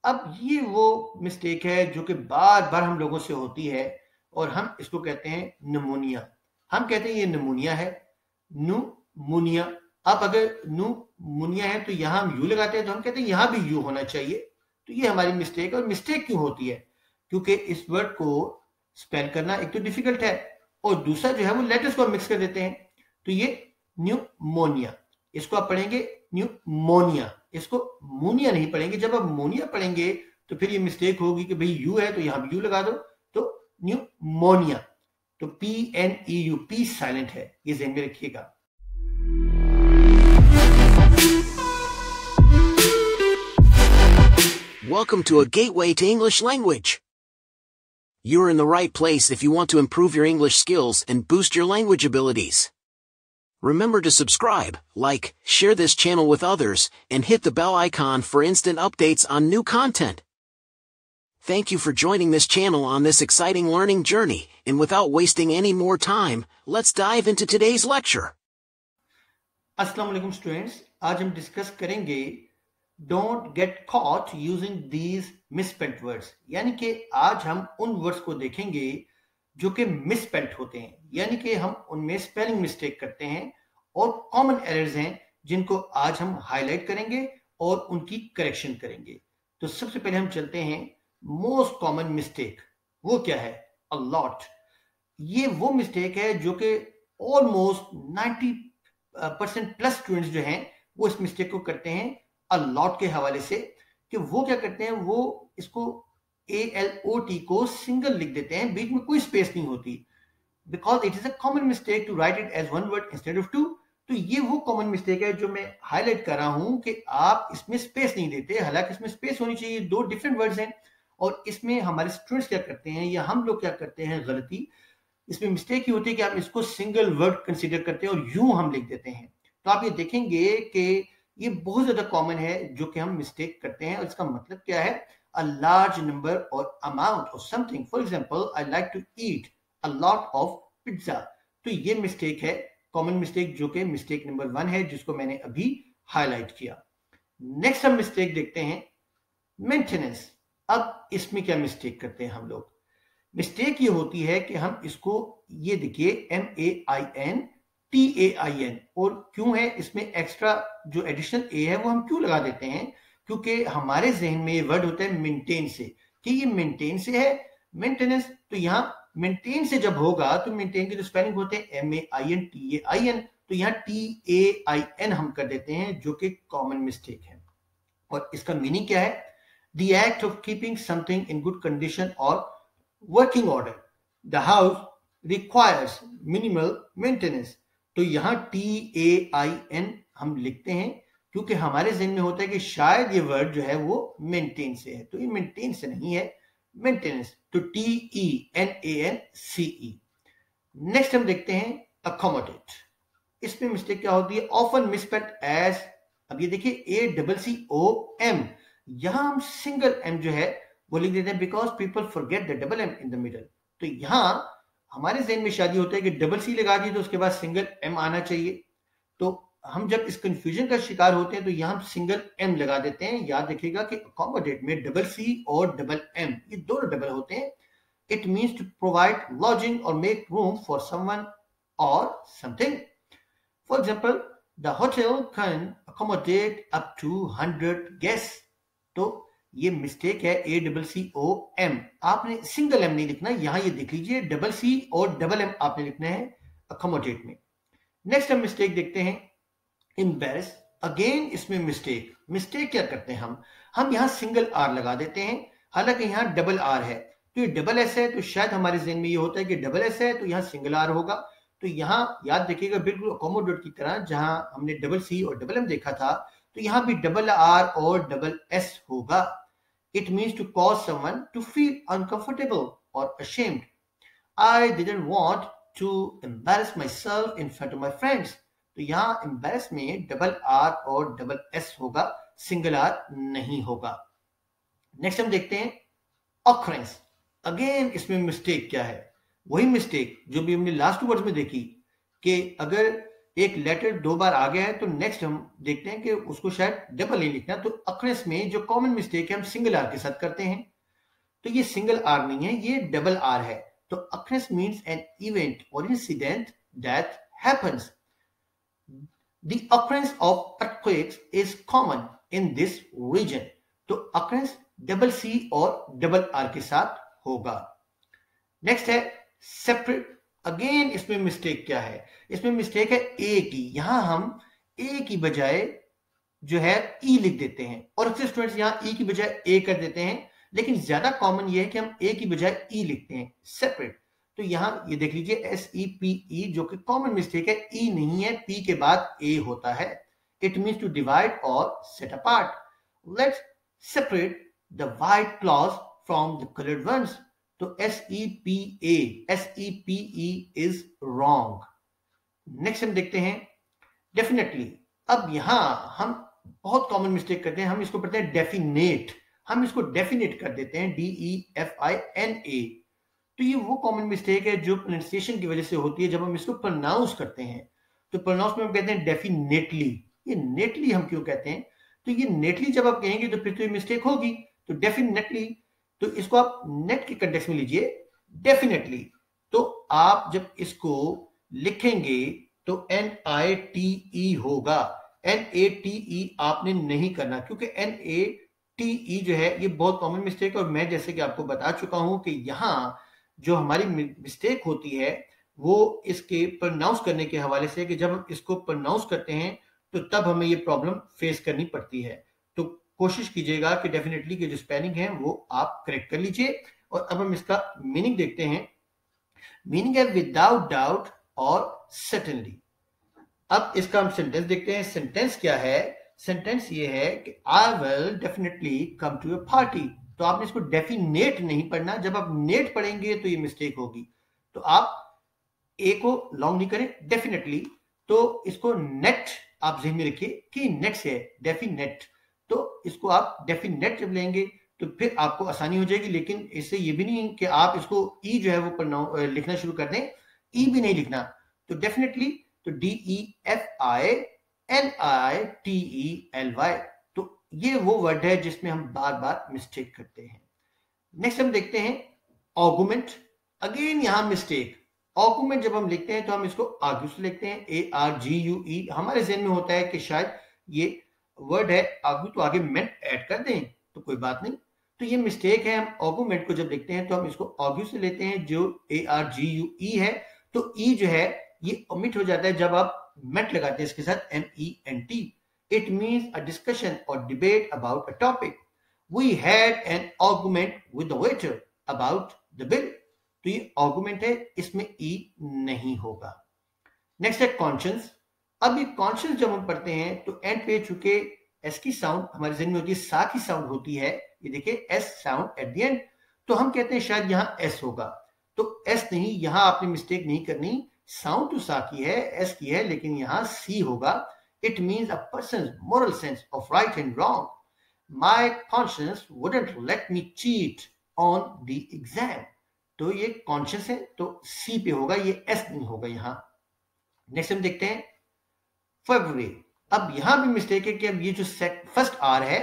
अब ये वो मिस्टेक है जो कि बार बार हम लोगों से होती है और हम इसको कहते हैं निमोनिया। हम कहते हैं ये निमोनिया है, न्यूमोनिया। अब अगर न्यूमोनिया है तो यहां हम यू लगाते हैं, तो हम कहते हैं यहां भी यू होना चाहिए। तो ये हमारी मिस्टेक है। और मिस्टेक क्यों होती है? क्योंकि इस वर्ड को स्पेल करना एक तो डिफिकल्ट है और दूसरा जो है वो लेटर्स को मिक्स कर देते हैं। तो ये न्यूमोनिया, इसको आप पढ़ेंगे न्यूमोनिया, इसको मोनिया नहीं पढ़ेंगे। जब आप मोनिया पढ़ेंगे तो फिर ये मिस्टेक होगी कि भाई यू है तो यहां भी यू लगा दो, तो न्यूमोनिया। तो PNEU, पी साइलेंट है, ये ध्यान में रखिएगा। Welcome to a gateway to English language. You're in the right place if you want to improve your English skills and boost your language abilities. Remember to subscribe, like, share this channel with others, and hit the bell icon for instant updates on new content. Thank you for joining this channel on this exciting learning journey, and without wasting any more time, let's dive into today's lecture. अस्सलाम वालेकुम students, आज हम discuss करेंगे don't get caught using these misspelled words. यानी कि आज हम उन वर्ड्स को देखेंगे जो कि मिसस्पेल्ड होते हैं, यानी कि हम उनमें स्पेलिंग मिस्टेक करते हैं और कॉमन एरर्स हैं जिनको आज हम हाईलाइट करेंगे और उनकी करेक्शन करेंगे। तो सबसे पहले हम चलते हैं मोस्ट कॉमन मिस्टेक। वो क्या है? A lot. ये वो मिस्टेक है जो कि ऑलमोस्ट 90% प्लस स्टूडेंट्स जो हैं वो इस मिस्टेक को करते हैं अ लॉट के हवाले से। कि वो क्या करते हैं, वो इसको ALOT को सिंगल लिख देते हैं, बीच में कोई स्पेस नहीं होती, because it is a common mistake to write it as one word instead of two. तो ये वो कॉमन मिस्टेक है जो मैं हाईलाइट कर रहा हूं कि आप इसमें स्पेस नहीं देते, हालांकि इसमें स्पेस होनी चाहिए। दो डिफरेंट वर्ड्स हैं और इसमें हमारे स्टूडेंट्स क्या करते हैं या हम लोग क्या करते हैं, गलती इसमें मिस्टेक ही होती है कि आप इसको सिंगल वर्ड कंसीडर करते हैं और यूं हम लिख देते हैं। तो आप ये देखेंगे कि ये बहुत ज्यादा कॉमन है जो कि हम मिस्टेक करते हैं। और इसका मतलब क्या है? A large number or amount of something. For example, I like to eat a lot of pizza. तो ये मिस्टेक है, कॉमन मिस्टेक, जो कि मिस्टेक नंबर 1 है, जिसको मैंने अभी हाईलाइट किया। नेक्स्ट हम मिस्टेक देखते हैं मेंटेनेंस। अब इसमें क्या मिस्टेक करते हैं हम लोग? मिस्टेक ये होती है कि हम इसको, ये देखिए MAINTAIN, और क्यों है इसमें एक्स्ट्रा जो एडिशनल ए है वो हम क्यों लगा देते हैं? क्योंकि हमारे जहन में ये वर्ड होता है मेंटेन से, कि ये मेंटेन से है मेंटेनेंस। तो यहाँ मेंटेन से जब होगा तो मेंटेन के जो स्पेलिंग होते हैं MAINTAIN, तो यहाँ TAIN हम कर देते हैं, जो कि कॉमन मिस्टेक है। और इसका मीनिंग क्या है? The act of keeping something in good condition और working order. The house requires minimal maintenance. तो यहां TAIN हम लिखते हैं क्योंकि हमारे जहन में होता है कि शायद ये वर्ड जो है वो मेंटेन से है, तो ये मेंटेन से नहीं है, मेंटेनेंस। तो TENANCE। नेक्स्ट हम देखते हैं अकोमोडेट। इसमें मिस्टेक क्या होती है? ऑफन मिसस्पेल्ड एज, अब ये देखिए ACCOM, यहां हम सिंगल एम जो है वो लिख देते हैं because people forget the double m in the middle. तो यहां हमारे जहन में शादी होता है कि डबल सी लगा दी तो उसके बाद सिंगल एम आना चाहिए। तो हम जब इस कंफ्यूजन का शिकार होते हैं तो यहां हम सिंगल एम लगा देते हैं। याद रखिएगा कि अकोमोडेट में डबल सी और डबल एम ये दोनों डबल होते हैं। It means to provide lodging or make room for someone or something. For example, the hotel can accommodate up to 100 guest. तो ये मिस्टेक है ACCOM, आपने सिंगल एम नहीं लिखना, यहां ये देख लीजिए डबल सी और डबल एम आपने लिखना है अकोमोडेट में। नेक्स्ट हम मिस्टेक देखते हैं एम्बैरेस। अगेन इसमें मिस्टेक क्या करते हैं हम यहां सिंगल आर लगा देते हैं, हालांकि यहां डबल आर है। तो ये डबल एस है, तो शायद हमारे जहन में ये होता है कि डबल एस है तो यहां सिंगल आर होगा। तो यहां याद रखिएगा बिल्कुल अकोमोडेट की तरह, जहां हमने डबल सी और डबल एम देखा था, तो यहां भी डबल आर और डबल एस होगा। It means to cause someone to feel uncomfortable or ashamed. I didn't want to embarrass myself in front of my friends. तो यहाँ embarrass में डबल आर और डबल एस होगा, सिंगल आर नहीं होगा। Next हम देखते हैं occurrence। अगेन इसमें मिस्टेक क्या है? वही मिस्टेक जो भी हमने लास्ट वर्ड्स में देखी, कि अगर एक लेटर 2 बार आ गया है तो नेक्स्ट हम देखते हैं कि उसको शायद डबल नहीं लिखना। तो अक्रेंस में जो कॉमन मिस्टेक है हम सिंगल आर के साथ करते हैं, तो ये सिंगल आर नहीं है, ये डबल आर है। तो अक्रेंस मीन्स एन इवेंट और incident that happens. The occurrence of earthquakes is common in this region. तो occurrence डबल सी और डबल आर के साथ होगा। नेक्स्ट है सेपरेट। अगेन इसमें मिस्टेक क्या है? इसमें मिस्टेक है ए की। यहां हम ए की बजाय जो है ई लिख देते हैं, और अक्सर स्टूडेंट्स यहां ई की बजाय ए कर देते हैं, लेकिन ज्यादा कॉमन ये है कि हम ए की बजाय ई लिखते हैं, सेपरेट। तो यहां ये देख लीजिए SEPE, जो कि कॉमन मिस्टेक है, ई नहीं है, पी के बाद ए होता है। It means to divide or set apart. Let's separate the white cloth from the coloured ones. तो SEPE इज रॉन्ग। नेक्स्ट हम देखते हैं डेफिनेटली। अब यहां हम बहुत कॉमन मिस्टेक करते हैं, हम इसको पढ़ते हैं डेफिनेट, हम इसको डेफिनेट कर देते हैं, DEFINA। तो ये वो कॉमन मिस्टेक है जो प्रोनाउंसिएशन की वजह से होती है जब हम इसको प्रोनाउंस करते हैं। तो प्रोनाउंस में हम कहते हैं डेफिनेटली। ये नेटली हम क्यों कहते हैं? तो ये नेटली जब आप कहेंगे तो फिर तो ये मिस्टेक होगी। तो डेफिनेटली, तो इसको आप नेट के कंटेक्स्ट में लीजिए, डेफिनेटली। तो आप जब इसको लिखेंगे तो NITE होगा, NATE आपने नहीं करना, क्योंकि NATE जो है ये बहुत कॉमन मिस्टेक है। और मैं जैसे कि आपको बता चुका हूं कि यहां जो हमारी मिस्टेक होती है वो इसके प्रोनाउंस करने के हवाले से, कि जब हम इसको प्रोनाउंस करते हैं तो तब हमें ये प्रॉब्लम फेस करनी पड़ती है। तो कोशिश कीजिएगा कि डेफिनेटली की जो स्पेलिंग है वो आप करेक्ट कर लीजिए। और अब हम इसका मीनिंग देखते हैं। मीनिंग है विदाउट डाउट और सर्टेनली। अब इसका हम सेंटेंस देखते हैं। सेंटेंस क्या है? सेंटेंस ये है कि I will definitely come to your party. तो आपने इसको डेफिनेट नहीं पढ़ना, जब आप नेट पढ़ेंगे तो ये मिस्टेक होगी। तो आप ए को लॉन्ग नहीं करें, डेफिनेटली। तो इसको नेट आप ज़हन में रखिए कि नेट से है डेफिनेट। तो इसको आप डेफिनेट जब लेंगे तो फिर आपको आसानी हो जाएगी। लेकिन इससे ये भी नहीं कि आप इसको ई जो है वो लिखना शुरू कर दें, ई भी नहीं लिखना। तो डेफिनेटली तो DEFINITELY। तो ये वो वर्ड है जिसमें हम बार बार मिस्टेक करते हैं। नेक्स्ट हम देखते हैं ऑगुमेंट। अगेन यहां मिस्टेक। ऑगुमेंट जब हम लिखते हैं तो हम इसको आर्ग्यू से लिखते हैं, ARGUE। हमारे ज़हन में होता है कि शायद ये वर्ड है आर्ग्यू, तो आगे मेंट ऐड कर दें, तो कोई बात नहीं। तो ये मिस्टेक है। हम ऑगुमेंट को जब लिखते हैं तो हम इसको आर्ग्यू से लेते हैं, जो ARGUE है। तो ई जो है ये ओमिट हो जाता है जब आप मेंट लगाते हैं इसके साथ, MENT। It means a discussion और debate about a topic. We had an argument with the waiter about the bill. तो ये आर्गुमेंट है, इसमें ई नहीं होगा। नेक्स्ट है कॉन्शियस। अब ये कॉन्शियस जब हम पढ़ते हैं तो एंड पे चूंकि एस की साउंड हमारे जहन में होती है, सा की साउंड होती है, ये देखिए S sound at the end. तो हम कहते हैं शायद यहां एस होगा, तो एस नहीं, यहां आपने मिस्टेक नहीं करनी। साउंड तो सा की है, एस की है, लेकिन यहां सी होगा। It means a person moral sense of right and wrong. My conscious wouldn't let me cheat on the exam. तो ये कॉन्शियस है तो सी पे होगा, ये एस नहीं होगा यहां। नेक्स्ट हम देखते हैं फरवरी। अब यहां भी मिस्टेक है कि अब ये जो फर्स्ट आर है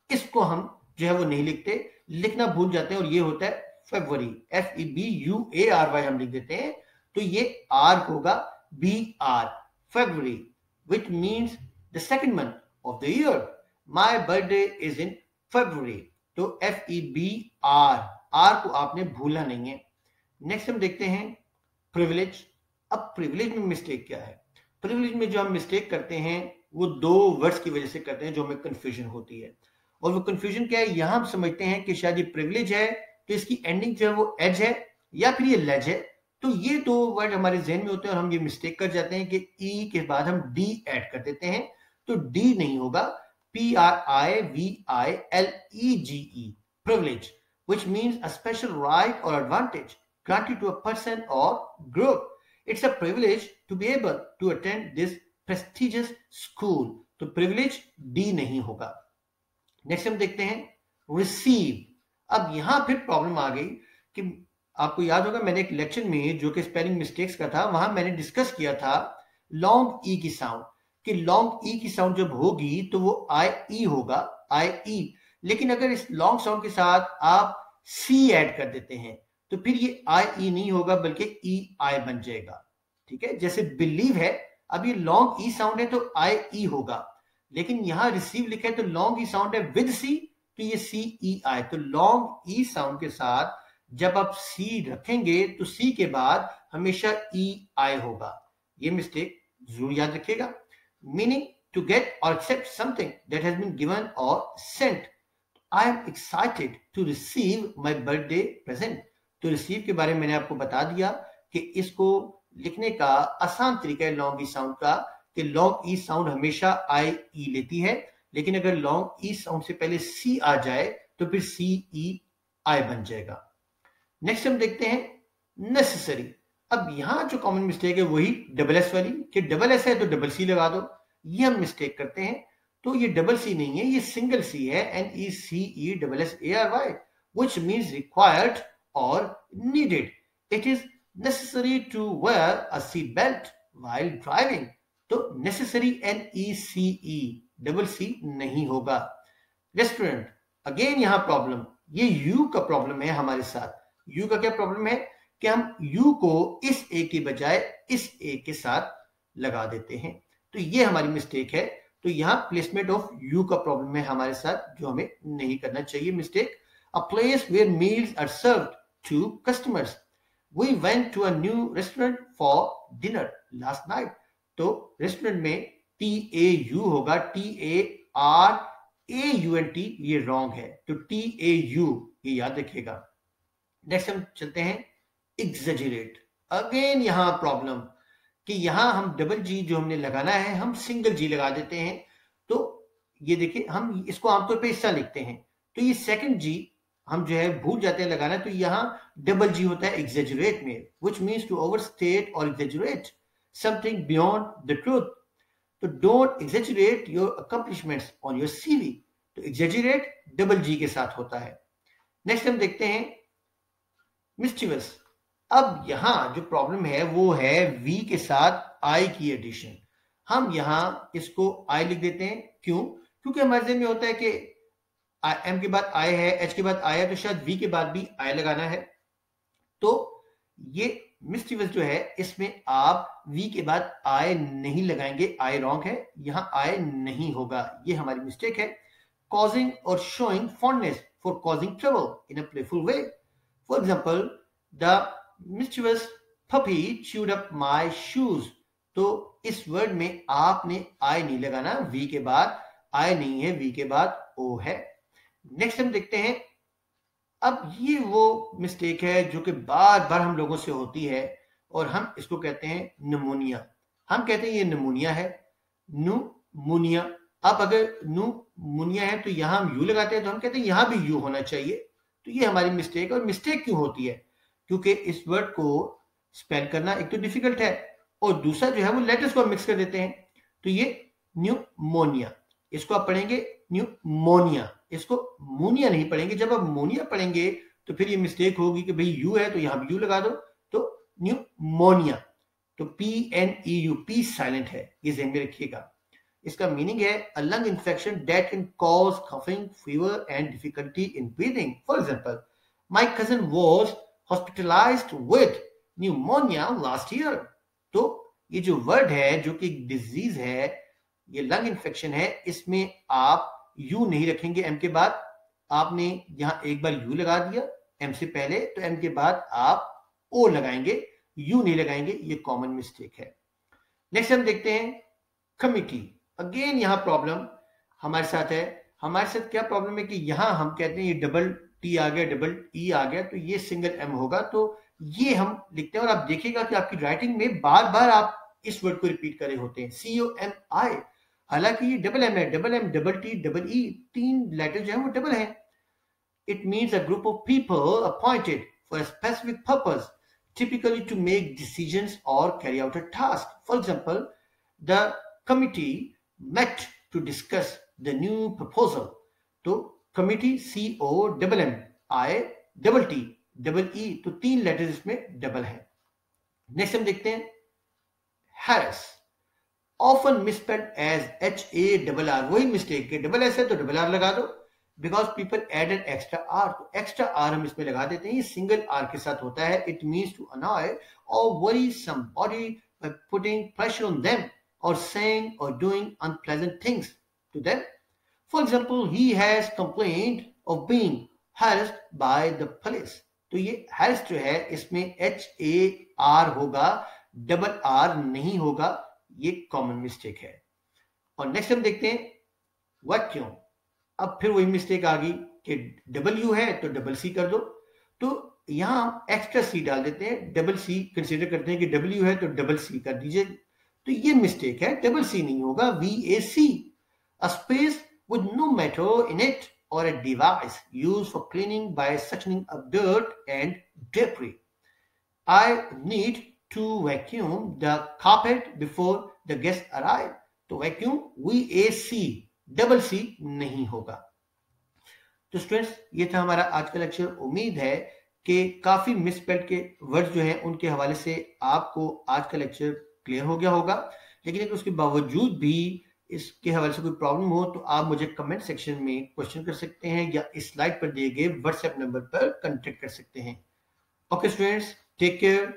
इसको हम जो है वो नहीं लिखते, लिखना भूल जाते हैं, और ये होता है फरवरी, FEBUARY हम लिख देते हैं। तो ये आर होगा BR, February, which means the second month of the year. My birthday is in February. तो FEBR, आर को आपने भूलना नहीं है। नेक्स्ट हम देखते हैं प्रिविलेज। अब प्रिविलेज में मिस्टेक क्या है? प्रिविलेज में जो हम मिस्टेक करते हैं वो दो वर्ड्स की वजह से करते हैं जो हमें कंफ्यूजन होती है। और वो कंफ्यूजन क्या है? यहां हम समझते हैं कि शायद ये प्रिविलेज है तो इसकी एंडिंग जो है वो एज है या फिर ये लेज है। तो ये दो वर्ड हमारे जहन में होते हैं और हम ये मिस्टेक कर जाते हैं कि ई के बाद हम डी ऐड कर देते हैं। तो डी नहीं होगा, PRIVILEGE, privilege, which means a special right or advantage granted to a person or group. It's a privilege to be able to attend this prestigious school. तो privilege D नहीं होगा। Next हम देखते हैं receive। अब यहां फिर प्रॉब्लम आ गई कि आपको याद होगा मैंने एक लेक्चर में जो कि स्पेलिंग मिस्टेक्स का था, वहां मैंने डिस्कस किया था लॉन्ग ई की साउंड, कि लॉन्ग ई की साउंड जब होगी तो वो आई ई होगा, आई ई। लेकिन अगर इस लॉन्ग साउंड के साथ आप सी ऐड कर देते हैं तो फिर ये आई ई नहीं होगा बल्कि ई आई बन जाएगा। ठीक है, जैसे बिलीव है, अब ये लॉन्ग ई साउंड है तो आई ई होगा, लेकिन यहां रिसीव लिखा है तो लॉन्ग ई साउंड है विद सी, तो ये सी ई आई। तो लॉन्ग ई साउंड के साथ जब आप सी रखेंगे तो सी के बाद हमेशा ई आई होगा। ये मिस्टेक जरूर याद रखिएगा। मीनिंग टू गेट और accept something that has been given और sent. I am excited to receive my birthday present. तो रिसीव के बारे में मैंने आपको बता दिया कि इसको लिखने का आसान तरीका है लॉन्ग ई साउंड का, कि लॉन्ग ई साउंड हमेशा आई ई लेती है, लेकिन अगर लॉन्ग ई साउंड से पहले सी आ जाए तो फिर सी ई आई बन जाएगा। नेक्स्ट हम देखते हैं नेसेसरी। अब यहां जो कॉमन मिस्टेक है वही डबल एस वाली, कि डबल एस है तो डबल सी लगा दो, ये हम मिस्टेक करते हैं। तो ये डबल सी नहीं है, ये सिंगल सी है, n e c e double s a r y, which means required or needed. It is necessary to wear a seat belt while driving. तो necessary NECE डबल सी नहीं होगा। Restaurant, again यहां problem, ये you का problem है हमारे साथ। You का क्या प्रॉब्लम है कि हम यू को इस ए के बजाय इस ए के साथ लगा देते हैं, तो ये हमारी मिस्टेक है। तो यहां प्लेसमेंट ऑफ यू का प्रॉब्लम है हमारे साथ, जो हमें नहीं करना चाहिए mistake. A place where meals are served to customers. We went to a new restaurant for dinner last night. तो रेस्टोरेंट में टी ए यू होगा, t a r a u n t, ये रॉन्ग है, तो T a you ये याद रखिएगा। Next हम चलते हैं एग्जेजरेट। अगेन यहां प्रॉब्लम कि यहां हम डबल जी जो हमने लगाना है हम सिंगल जी लगा देते हैं। तो ये देखिए, हम इसको आमतौर पे इस तरह लिखते हैं, तो ये सेकंड जी हम जो है भूल जाते हैं लगाना, तो यहां डबल जी होता है एग्जेजरेट में, which means to overstate or exaggerate something beyond the truth. तो don't exaggerate your accomplishments on your CV. तो exaggerate डबल जी के साथ होता है। नेक्स्ट हम देखते हैं mischievous। अब यहां जो प्रॉब्लम है वो है V के साथ I की एडिशन। हम यहां इसको I लिख देते हैं, क्यों? क्योंकि हमारे ज़हन में होता है कि एम के बाद आई है, एच के बाद आई है, तो शायद वी के बाद भी आई लगाना है। तो ये मिस्टीवियस जो है इसमें आप वी के बाद आई नहीं लगाएंगे, आई रॉन्ग है, यहां आई नहीं होगा, ये हमारी मिस्टेक है। कॉजिंग और showing fondness for causing trouble in a playful way. For example, the मिस्टीवियस puppy chewed up my shoes. तो इस वर्ड में आपने आई नहीं लगाना, वी के बाद आई नहीं है, वी के बाद ओ है। नेक्स्ट हम देखते हैं, अब ये वो मिस्टेक है जो कि बार बार हम लोगों से होती है और हम इसको कहते हैं निमोनिया। हम कहते हैं ये निमोनिया है, न्यूमोनिया। अब अगर न्यूमोनिया है तो यहां हम यू लगाते हैं, तो हम कहते हैं यहां भी यू होना चाहिए। तो ये हमारी मिस्टेक है। और मिस्टेक क्यों होती है? क्योंकि इस वर्ड को स्पेल करना एक तो डिफिकल्ट है और दूसरा जो है वो लेटर्स को मिक्स कर देते हैं। तो ये न्यूमोनिया, इसको आप पढ़ेंगे न्यूमोनिया, इसको मोनिया नहीं पढ़ेंगे। जब आप मोनिया पढ़ेंगे तो फिर ये मिस्टेक होगी कि भाई यू है तो यहां भी यू लगा दो, तो न्यूमोनिया। तो P N E U, P silent है, ये ध्यान में रखिएगा। इसका मीनिंग है a lung infection that can cause coughing, fever and difficulty in breathing. For example, my cousin was hospitalised with pneumonia last year. तो ये जो वर्ड है जो कि डिजीज है, ये लंग इन्फेक्शन है, इसमें आप यू नहीं रखेंगे एम के बाद। आपने यहां एक बार यू लगा दिया एम से पहले, तो एम के बाद आप ओ लगाएंगे, यू नहीं लगाएंगे, ये कॉमन मिस्टेक है। नेक्स्ट हम देखते हैं कमिटी। अगेन यहां प्रॉब्लम हमारे साथ है। हमारे साथ क्या प्रॉब्लम है कि यहां हम कहते हैं ये डबल टी आ गया, डबल ई आ गया, तो ये सिंगल एम होगा, तो ये हम लिखते हैं। और आप देखिएगा कि आपकी राइटिंग में बार बार आप इस वर्ड को रिपीट कर रहे होते हैं, COMI। हालांकि ये डबल एम है, double m, double t, double e, तीन लेटर जो है वो डबल है। It means a group of people appointed for a specific purpose, typically to make decisions or carry out a task. For example, the committee met to discuss the new proposal. तो committee COMMI, तो तीन letters इसमें double है। Next हम देखते हैं harass। Often misspelled as HARR, वही mistake है, डबल एस है तो डबल आर लगा दो, because people add an extra r, तो एक्स्ट्रा आर हम इसमें लगा देते हैं, ये सिंगल आर के साथ होता है. इट मीन्स टू अनॉय और worry somebody by putting pressure on them or saying or doing unpleasant things to them. For example, he has complained of being harassed by the police. तो ये harassed जो है इसमें HAR होगा, double R नहीं होगा, ये कॉमन मिस्टेक है. और नेक्स्ट हम देखते हैं वैक्यूम. अब फिर वही मिस्टेक आ गई कि डब्ल्यू है तो डबल सी कर दो, तो यहां एक्स्ट्रा सी डाल देते हैं, डबल सी कंसीडर करते हैं कि डब्ल्यू है तो डबल सी कर दीजिए, तो ये मिस्टेक है, डबल सी नहीं होगा, VAC. A space with no metal in it or a device used for cleaning by suctioning up dirt and debris. I need to vacuum the carpet before the guests arrive. तो vacuum VAC, double C नहीं होगा. तो students, ये था हमारा आज का lecture. उम्मीद है कि काफी मिसस्पेल्ड के वर्ड्स जो हैं उनके हवाले से आपको आज का लेक्चर क्लियर हो गया होगा. लेकिन अगर उसके बावजूद भी इसके हवाले से कोई प्रॉब्लम हो तो आप मुझे कमेंट सेक्शन में क्वेश्चन कर सकते हैं या इस स्लाइड पर दिए गए व्हाट्सएप नंबर पर कांटेक्ट कर सकते हैं. Okay students, take care.